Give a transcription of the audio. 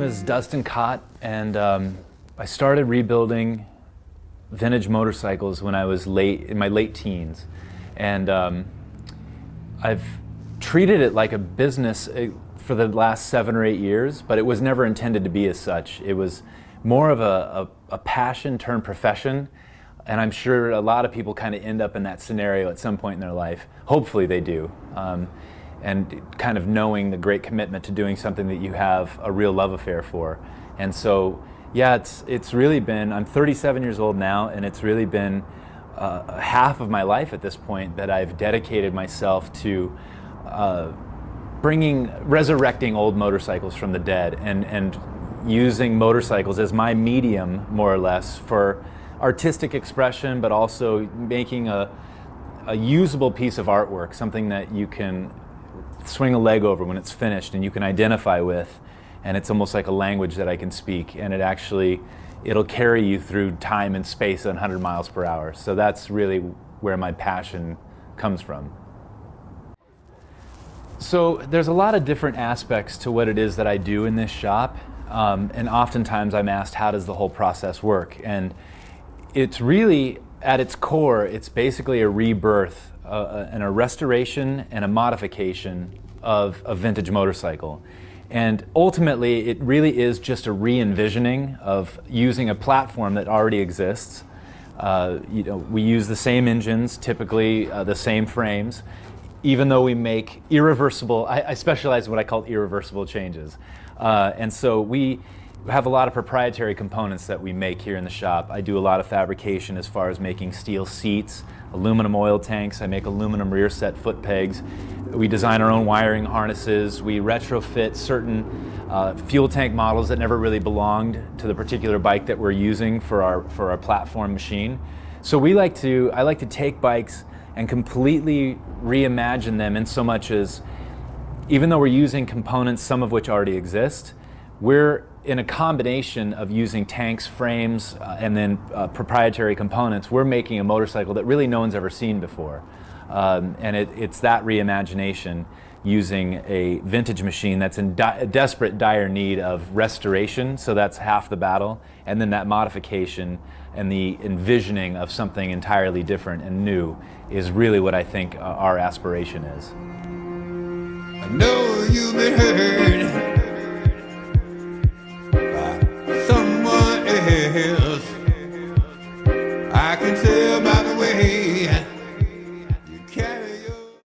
name is Dustin KOTT, and I started rebuilding vintage motorcycles when I was in my late teens. And I've treated it like a business for the last 7 or 8 years, but it was never intended to be as such. It was more of a passion turned profession, and I'm sure a lot of people kind of end up in that scenario at some point in their life. Hopefully they do. And kind of knowing the great commitment to doing something that you have a real love affair for. And so, yeah, it's really been, I'm 37 years old now, and it's really been half of my life at this point that I've dedicated myself to resurrecting old motorcycles from the dead and using motorcycles as my medium, more or less, for artistic expression, but also making a usable piece of artwork, something that you can swing a leg over when it's finished and you can identify with, and it's almost like a language that I can speak, and it'll carry you through time and space at 100 miles per hour. So that's really where my passion comes from. So there's a lot of different aspects to what it is that I do in this shop, and oftentimes I'm asked, how does the whole process work? And it's really, at its core, it's basically a rebirth and a restoration and a modification of a vintage motorcycle. And ultimately, it really is just a re-envisioning of using a platform that already exists. We use the same engines, typically the same frames, even though we make irreversible, I specialize in what I call irreversible changes. And so we have a lot of proprietary components that we make here in the shop. I do a lot of fabrication as far as making steel seats, aluminum oil tanks. I make aluminum rear set foot pegs. We design our own wiring harnesses. We retrofit certain fuel tank models that never really belonged to the particular bike that we're using for our platform machine. So I like to take bikes and completely reimagine them, in so much as, even though we're using components, some of which already exist, we're in a combination of using tanks, frames, and then proprietary components. We're making a motorcycle that really no one's ever seen before. And it's that reimagination using a vintage machine that's in desperate, dire need of restoration, so that's half the battle, and then that modification and the envisioning of something entirely different and new is really what I think our aspiration is. I know you've been hurt by someone else. I can tell